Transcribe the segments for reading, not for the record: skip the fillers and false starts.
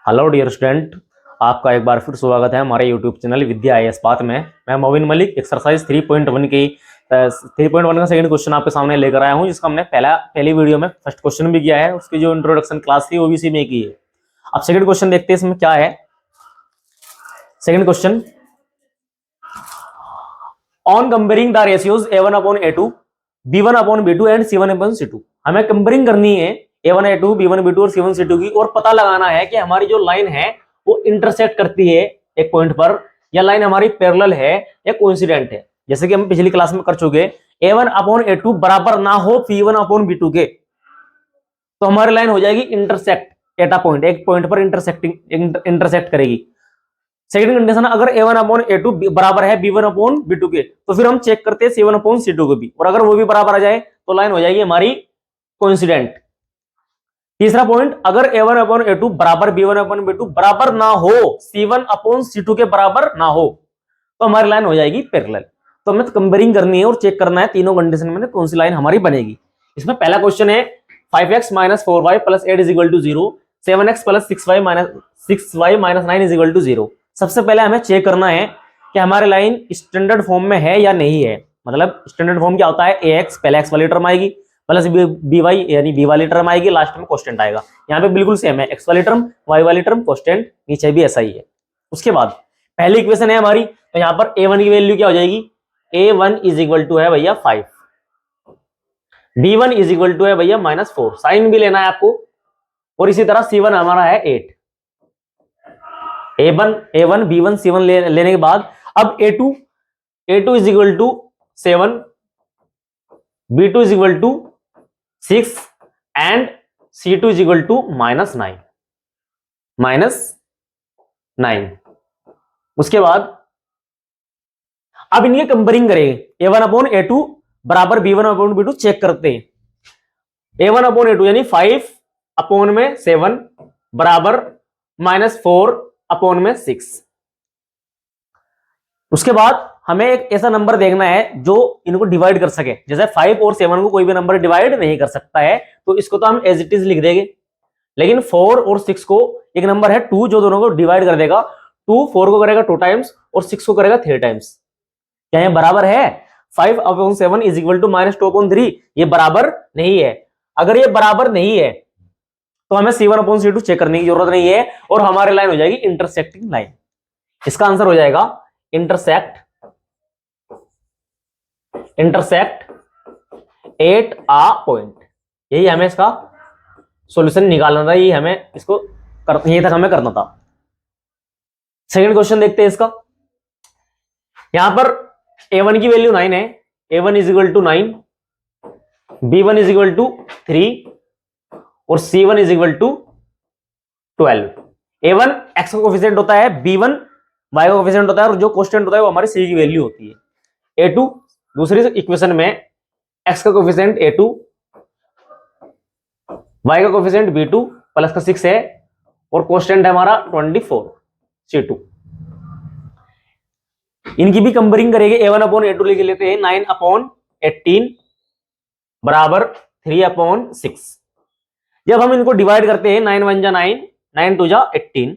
Hello dear student, आपका एक बार फिर स्वागत है हमारे यूट्यूब चैनल विद्या आईएएस पाथ में। मैं मोबिन मलिक एक्सरसाइज 3.1 की 3.1 का सेकंड क्वेश्चन आपके सामने लेकर आया हूं, जिसका हमने पहली वीडियो में फर्स्ट क्वेश्चन भी किया है। उसकी जो इंट्रोडक्शन क्लास थी वो भी इसी में की है। अब सेकंड क्वेश्चन देखते हैं इसमें क्या है। Second question, on comparing the ratios a1/a2, b1/b2 and c1/c2। हमें कंपेयरिंग करनी है a1a2, b1b2 और c1c2 की, और पता लगाना है कि हमारी जो लाइन है वो इंटरसेक्ट करती है एक पॉइंट पर, या लाइन हमारी पैरेलल है या कोइंसिडेंट है। जैसे कि हम पिछली क्लास में कर चुके, a1/a2 बराबर ना हो b1/b2 के, तो हमारी लाइन हो जाएगी इंटरसेक्ट एट अ पॉइंट, एक पॉइंट पर इंटरसेक्ट करेगी। सेकंड कंडीशन, अगर a1/a2 बराबर है b1/b2 के, तो फिर हम चेक करते हैं c1/c2 को भी, और अगर वो भी बराबर आ जाए तो लाइन हो जाएगी हमारी कोइंसिडेंट। तीसरा पॉइंट, अगर a1/a2 बराबर b1/b2 बराबर ना हो, c1/c2 के बराबर ना हो, तो हमारी लाइन हो जाएगी पैरेलल। तो हमें कंपेयरिंग करनी है और चेक करना है तीनों कंडीशन में कौन सी लाइन हमारी बनेगी। इसमें पहला क्वेश्चन है 5x - 4y + 8 = 0, 7x + 6y - 9 = 0। सबसे पहले हमें चेक करना है कि हमारी लाइन स्टैंडर्ड फॉर्म में है या नहीं है। मतलब स्टैंडर्ड फॉर्म क्या होता है, ax पहले x वाली टर्म आएगी प्लस by यानी b वाली टर्म आएगी, लास्ट में कांस्टेंट आएगा। यहाँ पे बिल्कुल सेम है, x वाली टर्म y वाली टर्म कांस्टेंट, नीचे भी ऐसा ही है। उसके बाद पहली इक्वेशन है हमारी, तो यहाँ पर a1 की वैल्यू क्या हो जाएगी, a1 = है भैया 5, b1 = है भैया -4, साइन भी लेना है आपको, और इसी तरह c1 हमारा है 8। a1 b1 c1 लेने के बाद अब a2 = 7, b2 = 6 एंड c2 = -9। उसके बाद अब इनके कंपेयरिंग करेंगे, a1/a2 बराबर b1/b2 चेक करते हैं। a1/a2 यानी 5/7 बराबर -4/6। उसके बाद हमें एक ऐसा नंबर देखना है जो इनको डिवाइड कर सके। जैसे 5 और 7 को कोई भी नंबर डिवाइड नहीं कर सकता है, तो इसको तो हम एज इट इज लिख देंगे। लेकिन 4 और 6 को, एक नंबर है 2 जो दोनों को डिवाइड कर देगा, 2 4 को करेगा 2 टाइम्स और 6 को करेगा 3 टाइम्स। क्या ये बराबर है? 5/7 = -2/3, ये बराबर नहीं है। अगर ये बराबर नहीं है तो हमें c1/c2 चेक करने की जरूरत नहीं है, और हमारी लाइन हो जाएगी इंटरसेक्टिंग लाइन। इसका आंसर हो जाएगा इंटरसेक्ट एट अ पॉइंट। यही हमें इसका सॉल्यूशन निकालना था, यही हमें इसको यही तक हमें करना था। सेकंड क्वेश्चन देखते हैं इसका। यहां पर a1 की वैल्यू 9 है, a1 = 9, b1 = 3 और c1 = 12। a1 x का कोफिशिएंट होता है, b1 y का कोफिशिएंट होता है, और जो कांस्टेंट होता है वो हमारी c की वैल्यू होती है। a2 दूसरी इक्वेशन में x का कोफिशिएंट a2, y का कोफिशिएंट b2 प्लस का 6 है, और कांस्टेंट है हमारा 24 c2। इनकी भी कंपेयरिंग करेंगे। a1/a2 लिख लेते हैं, 9/18 बराबर 3/6। जब हम इनको डिवाइड करते हैं, 9 1 जा 9, 9 2 जा 18,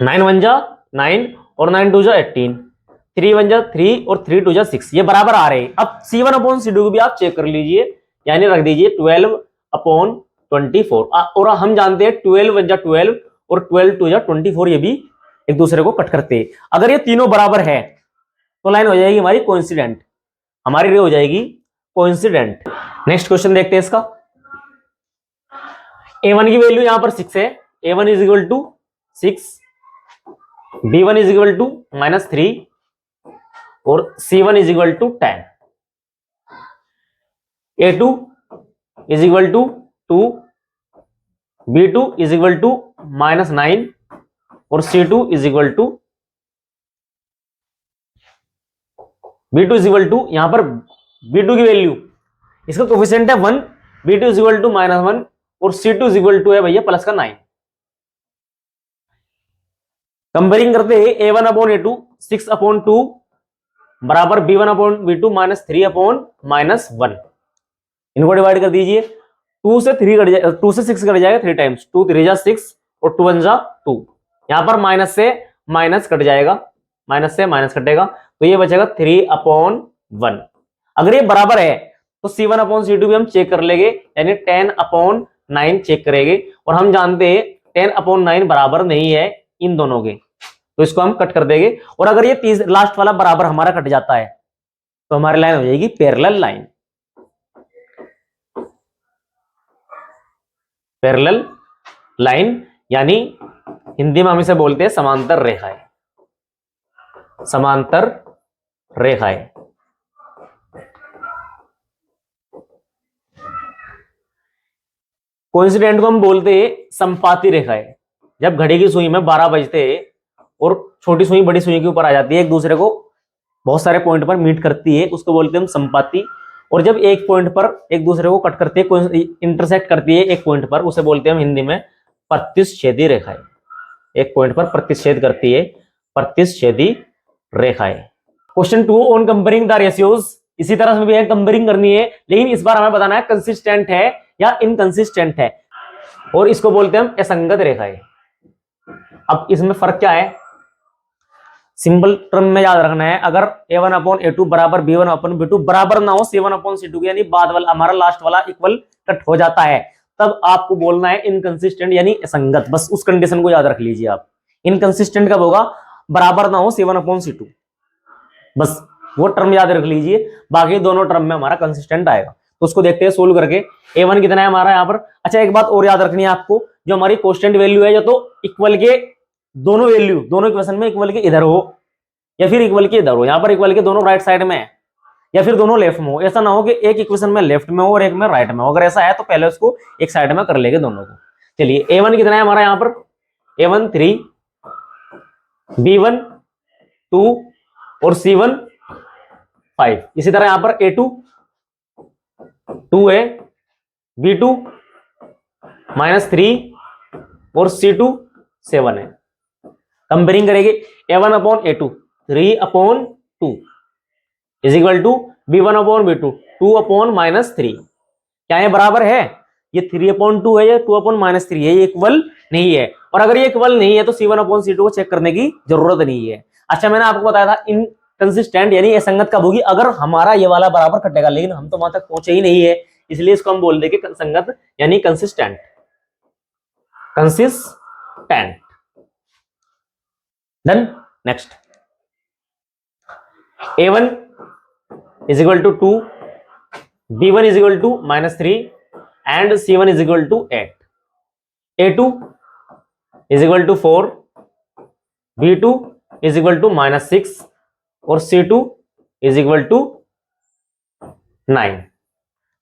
9 1 जा 9 और 9 2 जा 18, 3 1 जा 3 और 3 2 जा 6, ये बराबर आ रहे हैं। अब c1/c2 को भी आप चेक कर लीजिए, यानी रख दीजिए 12/24, और हम जानते हैं 12 1 जा 12 और 12 2 जा 24, ये भी एक दूसरे को कट करते हैं। अगर ये तीनों बराबर है तो लाइन हो जाएगी हमारी कोइंसिडेंट, हमारी रे हो जाएगी कोइंसिडेंट। नेक्स्ट क्वेश्चन देखते हैं इसका। a1 की वैल्यू यहां पर 6 है, a1 = 6, b1 = -3 और c1 = 10। a2 = 2, b2 = -9 और c2 = यहां पर b2 की वैल्यू, इसका कोफिशिएंट है 1, b2 = -1 और c2 = है भैया प्लस का 9। कंपेयरिंग करते हैं, a1/a2 6/2 बराबर b1/b2 -3/-1। इनको डिवाइड कर दीजिए, 2 से 3 कट जाएगा, 2 से 6 कट जाएगा 3 टाइम्स, 2 3 जा 6 और 2 1 जा 2। यहां पर माइनस से माइनस कट जाएगा, माइनस से माइनस कटेगा, तो ये बचेगा 3/1। अगर ये बराबर है तो C1/C2 भी हम चेक कर लेंगे, यानी 10/9 चेक करेंगे। और हम जानते हैं 10/9 बराबर नहीं है इन दोनों के, तो इसको हम कट कर देंगे। और अगर ये लास्ट वाला बराबर हमारा कट जाता है तो हमारी लाइन हो जाएगी पैरेलल लाइन। पैरेलल लाइन यानी हिंदी में हम इसे बोलते हैं समांतर रेखाएं, समांतर रेखाएं। कोइंसिडेंट को हम बोलते हैं संपाती रेखाएं। जब घड़ी की सुई में 12 बजते हैं और छोटी सुई बड़ी सुई के ऊपर आ जाती है, एक दूसरे को बहुत सारे पॉइंट पर मीट करती है, उसको बोलते हैं हम संपाती। और जब एक पॉइंट पर एक दूसरे को कट करती है, इंटरसेक्ट करती है एक पॉइंट पर, उसे बोलते हैं हम हिंदी में प्रतिच्छेदी रेखाएं। एक पॉइंट पर प्रतिच्छेद करती है, प्रतिच्छेदी रेखाएं। Question 2 on comparing the ratios. इसी तरह से भी कंपेयरिंग करनी है, लेकिन इस बार हमें बताना है कंसिस्टेंट है या इनकंसिस्टेंट है, और इसको बोलते हैं हम असंगत रेखाएं। अब इसमें फर्क क्या है, सिंपल टर्म में याद रखना है। अगर A1/A2 बराबर B1/B2 बराबर ना हो C1/C2 यानी बाद वाला हमारा लास्ट वाला इक्वल कट हो जाता है, तब आपको बोलना है इनकंसिस्टेंट यानी असंगत। बस उस कंडीशन को याद रख लीजिए आप। इनकंसिस्टेंट कब होगा, बराबर ना हो C1/C2, बस वो टर्म याद रख लीजिए। बाकी दोनों टर्म में हमारा कंसिस्टेंट आएगा। तो उसको देखते हैं सोल्व करके। A1 कितना है हमारा यहाँ पर। अच्छा, एक बात और याद रखनी है आपको, जो हमारी कांस्टेंट वैल्यू है, या तो इक्वल के दोनों वैल्यू दोनों इक्वेशन में इक्वल के इधर हो या फिर इक्वल के इधर हो। यहाँ पर इक्वल के दोनों राइट साइड में है या फिर दोनों लेफ्ट में हो। ऐसा ना हो कि एक इक्वेशन में लेफ्ट में हो और एक में राइट में हो। अगर ऐसा है तो पहले उसको एक साइड में कर लेंगे दोनों को। चलिए, A1 कितना है हमारा यहाँ पर, A1 3, B1 2 और C1 5। इसी तरह यहाँ पर A2 2 है, B2 -3 और C2 7 है। कंपेयरिंग करेंगे A1/A2 3/2 is equal to B1/B2 2/-3। क्या ये बराबर है, ये 3/2 है या 2/-3 है, ये इक्वल नहीं है। और अगर ये इक्वल नहीं है तो C1/C2 को चेक करने की जरूरत नहीं है। अच्छा, मैंने आपको बताया था इनकंसिस्टेंट यानी असंगत कब होगी, अगर हमारा ये वाला बराबर कटेगा, लेकिन हम तो वहां तक पहुंचे ही नहीं है, इसलिए इसको हम बोल देंगे संगत यानी consistent. Consistent. Then next, A1 is equal to 2, B1 is equal to -3 and C1 is equal to 8. A2 is equal to 4, B2 is equal to -6 और C2 is equal to 9।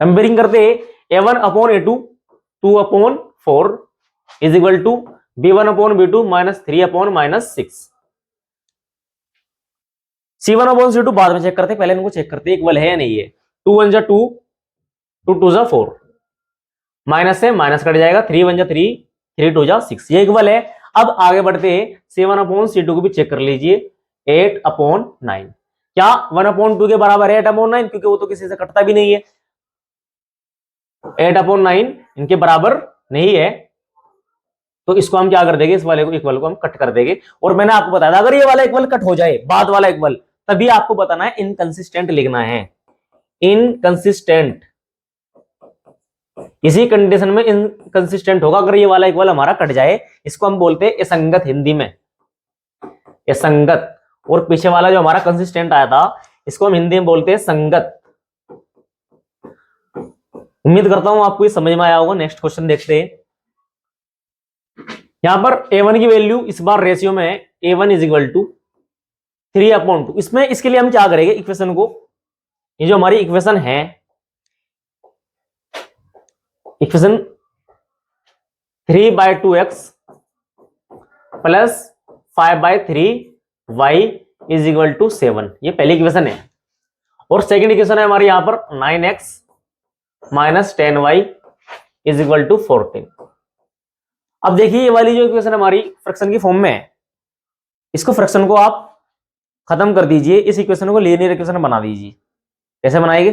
Comparing करते हैं A1/A2 2/4 is equal to B1/B2 -3/-6। C1/C2 बाद में check करते, पहले इनको check करते equal है या नहीं है। 2 1 जा 2, 2 2 जा 4, माइनस से माइनस कट जाएगा, 3 1 जा 3, 3 2 जा 6, ये इक्वल है। अब आगे बढ़ते हैं, C1/C2 को भी चेक कर लीजिए, 8/9। क्या 1/2 के बराबर है 8/9, क्योंकि वो तो किसी से कटता भी नहीं है। 8/9 इनके बराबर नहीं है, तो इसको हम क्या कर देंगे, इस वाले को इक्वल को हम कट कर देंगे। और मैंने आपको बताया था अगर ये वाला इक्वल कट हो जाए, बाद वाला इक्वल, तभी आपको बताना है इनकंसिस्टेंट लिखना है। इनकंसिस्टेंट, इसी कंडीशन में इनकंसिस्टेंट होगा अगर ये वाला इक्वल हमारा कट जाए। इसको हम बोलते हैं असंगत, हिंदी में असंगत। और पीछे वाला जो हमारा कंसिस्टेंट आया था, इसको हम हिंदी में बोलते हैं संगत। उम्मीद करता हूं आपको ये समझ में आया होगा। नेक्स्ट क्वेश्चन देखते हैं। यहां पर A1 की वैल्यू इस बार रेशियो में है, A1 इज इक्वल टू 3/2। इसमें इसके लिए हम क्या करेंगे, इक्वेशन को, ये जो हमारी इक्वेशन है, equation 3/2x plus 5/3y is equal to 7, ये पहली इक्वेशन है। और सेकेंड इक्वेशन है हमारी यहां पर 9x minus 10y is equal to 14। अब देखिए, ये वाली जो इक्वेशन हमारी फ्रैक्शन की फॉर्म में है, इसको फ्रैक्शन को आप खत्म कर दीजिए, इस इक्वेशन को लीनियर इक्वेशन बना दीजिए। कैसे बनाएंगे,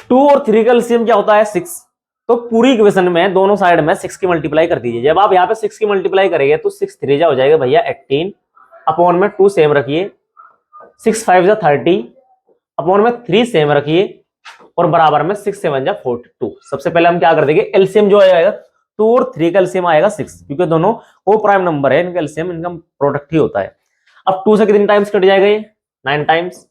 2 और 3 का एलसीएम क्या होता है 6, तो पूरी इक्वेशन में दोनों साइड में 6 की मल्टीप्लाई कर दीजिए। जब आप यहाँ पे 6 की मल्टीप्लाई करेंगे तो 6 3 जा हो जाएगा भैया 18, अपॉन में 2 सेम रखिए, 6 5 जा 30, अपॉन में 3 सेम रखिए, और बराबर में 6 7 जा 42। सबसे पहले हम क्या कर देंगे, एलसीएम जो आएगा 2 और 3 का एलसीएम आएगा 6, क्योंकि दोनों को प्राइम नंबर है, इनका एलसीएम इनका प्रोडक्ट ही होता है। अब 2 से कितने टाइम्स कट जाएगा, ये 9 टाइम्स,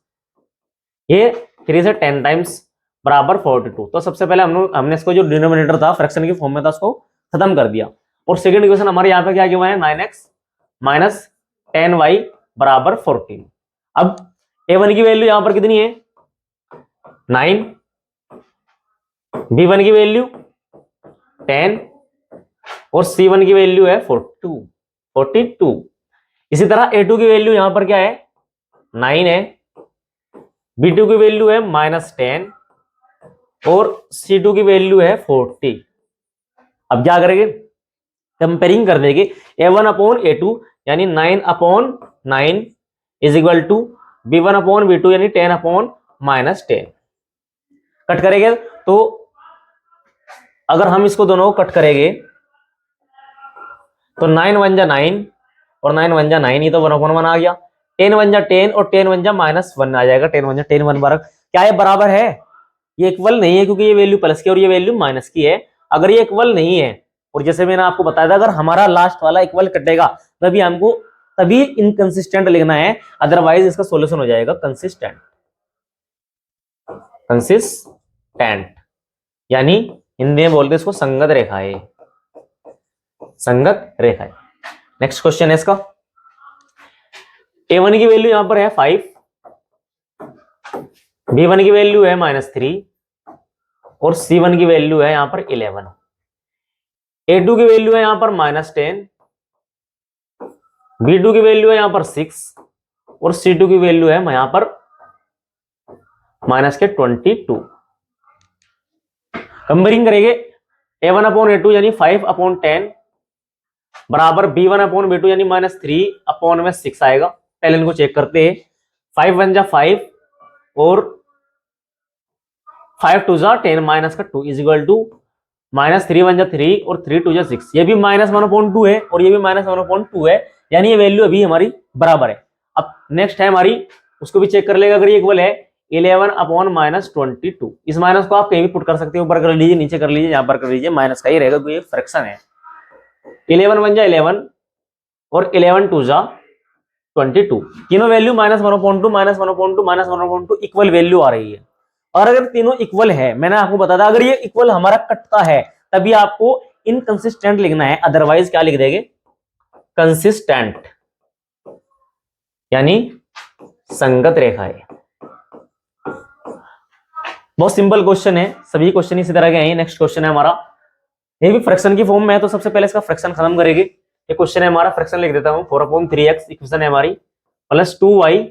ये 3 से 10 टाइम्स, बराबर 42। तो सबसे पहले हमने इसको जो डिनोमिनेटर था फ्रैक्शन की फॉर्म में था उसको खत्म कर दिया। और सेकंड इक्वेशन हमारे यहाँ पे क्या किया हुआ है, 9x माइनस 10y बराबर 14। अब a1 की वैल्यू यहाँ पर कितनी है 9, b1 की वैल्यू 10 और c1 की वैल्यू है 42। इसी तरह a2 की वैल्यू यहां पर क्या है 9 है, b2 की वैल्यू है -10 और c2 की वैल्यू है 40। अब क्या करेंगे, कंपेयरिंग कर देंगे a1 अपॉन a2 यानी 9 upon 9 is equal to b1 upon b2 यानी 10 अपॉन -10। कट करेंगे तो अगर हम इसको दोनों को कट करेंगे तो 9 1 जा 9 और 9 1 जा 9, ये तो 1 अपॉन 1 आ गया, 10 1 जा 10 और 10 1 जा -1 आ जाएगा, 10 1 जा 10 1 बार क्या ये बराबर है, ये इक्वल नहीं है क्योंकि ये वैल्यू प्लस की और ये वैल्यू माइनस की है। अगर ये इक्वल नहीं है, और जैसे मैंने आपको बताया था अगर हमारा लास्ट वाला इक्वल कटेगा तभी इनकंसिस्टेंट लिखना है, अदरवाइज इसका सॉल्यूशन हो जाएगा कंसिस्टेंट। यानी हिंदी में बोलते इसको संगत रेखा है, संगत रेखा है। नेक्स्ट क्वेश्चन है इसका, a1 की वैल्यू यहां पर है 5, b1 की वैल्यू है -3 और c1 की वैल्यू है यहां पर 11, a2 की वैल्यू है यहां पर -10, b2 की वैल्यू है यहां पर 6 और c2 की वैल्यू है यहां पर -22। कंपेयरिंग करेंगे a1 अपॉन a2 यानी 5 अपॉन 10 बराबर b1 अपॉन b2 यानी -3 अपॉन में 6 आएगा। पहले इनको चेक करते हैं, 5 1 जा 5 और 5 2 जा 10 माइनस का 2 इज इक्वल टू -3 1 जा 3 और 3 2 जा 6, ये भी -1/2 है और ये भी -1/2 है, यानी ये वैल्यू अभी हमारी बराबर है। अब नेक्स्ट है हमारी, उसको भी चेक कर लेगा, अगर ये इक्वल है 11 अपॉन -22, इस माइनस को आप कहीं भी पुट कर सकते हो, ऊपर कर लीजिए नीचे कर लीजिए, यहां पर कर लीजिए, माइनस का ही रहेगा क्योंकि ये फ्रैक्शन है। 11 1 जा 11 और 11 2 जा 22, तीनों वैल्यू -1/2 -1/2 इक्वल वैल्यू आ रही है। और अगर तीनों इक्वल है, मैंने आपको बताया था अगर ये इक्वल हमारा कटता है तभी आपको इनकंसिस्टेंट लिखना है, अदरवाइज क्या लिख देंगे कंसिस्टेंट, यानी संगत रेखा है। बहुत सिंपल क्वेश्चन है, सभी क्वेश्चन इसी तरह के हैं। नेक्स्ट क्वेश्चन है हमारा, ये भी फ्रैक्शन की फॉर्म में है, तो सबसे पहले इसका फ्रैक्शन खत्म करेंगे। ये क्वेश्चन है हमारा, फ्रैक्शन लिख देता हूं, 4/3x इक्वेशन है हमारी, plus 2y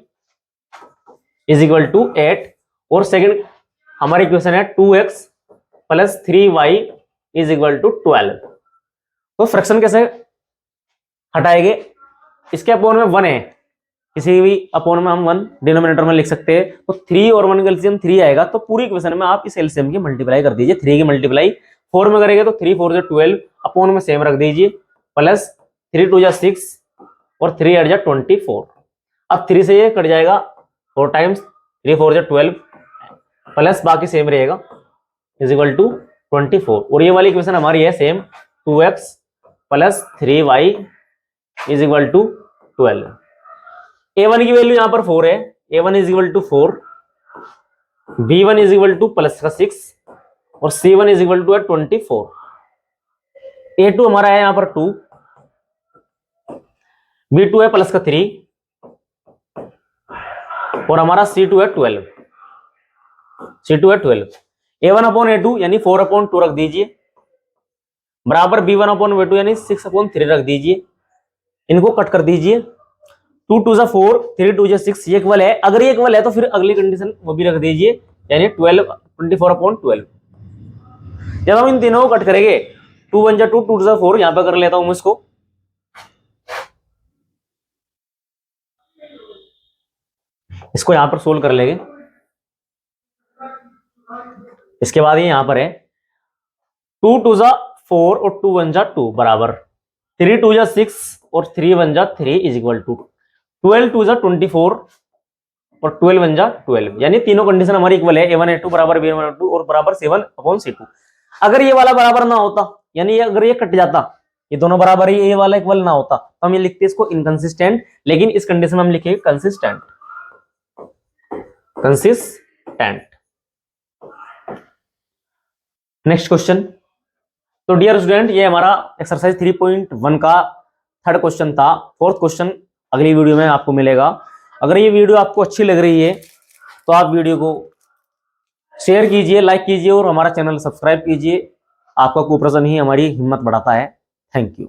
is equal to 8 और सेकंड हमारी इक्वेशन है 2x plus 3y is equal to 12। तो फ्रैक्शन कैसे हटाएंगे, इसके अपोन में 1 है, किसी भी अपोन में हम 1 डिनोमिनेटर में लिख सकते हैं, तो 3 और 1 का एलसीएम 3 आएगा, तो पूरी इक्वेशन में आप इस एलसीएम की मल्टीप्लाई कर दीजिए। 3 की मल्टीप्लाई 4 में करेंगे तो 3 4 जा 12 अपोन में सेम रख दीजिए, प्लस 3 2 जा 6 और 3 8 जा 24। अब 3 से ये कट जाएगा 4 टाइम्स, 3 4 जा 12 प्लस बाकी सेम रहेगा इज इक्वल टू 24। और ये वाली इक्वेशन हमारी है same, 2x plus 3y is equal to 12। a1 की वैल्यू यहां पर 4 है, a1 is equal to 4, b1 is equal to plus का 6 और c1 इज इक्वल टू है 24। a2 हमारा है यहां पर 2, b2 है प्लस का 3 और हमारा c2 है 12, c2 है 12। a1 अपॉन a2 यानी 4/2 रख दीजिए, बराबर b1 अपॉन b2 यानी 6/3 रख दीजिए, इनको कट कर दीजिए, 2 2 जा 4 3 2 जा 6, ये इक्वल है, अगर ये इक्वल है तो फिर अगली कंडीशन वो भी रख दीजिए, यानी 24/12। जब हम इन तीनों को कट करेंगे 2 1 जा 2 2 जा 4, यहां पर कर लेता हूं मैं इसको, यहां पर सोल्व कर लेंगे। इसके बाद ये यहां पर है 2 2 जा 4 और 2 1 जा 2 बराबर 3 2 जा 6 और 3 1 जा 3 इज इक्वल टू 12 2 जा 24 और 12 1 जा 12, यानी तीनों कंडीशन हमारी इक्वल है, a1 a2 बराबर b1 a2 और बराबर 7/c2। अगर ये वाला बराबर ना होता, यानी अगर ये कट जाता, ये दोनों बराबर ही, ये वाला इक्वल ना होता, तो हम ये लिखते इसको इनकंसिस्टेंट, लेकिन इस कंडीशन में हम लिखेंगे कंसिस्टेंट। कंसिस्टेंट। Next question. तो डियर स्टूडेंट, ये हमारा एक्सरसाइज 3.1 का थर्ड क्वेश्चन था। फोर्थ क्वेश्चन अगली वीडियो में आपको मिलेगा। अगर ये वीडियो आपको अच्छी लग रही है तो आप वीडियो को शेयर कीजिए, लाइक कीजिए और हमारा चैनल सब्सक्राइब कीजिए। आपका कोऑपरेशन ही हमारी हिम्मत बढ़ाता है। Thank you.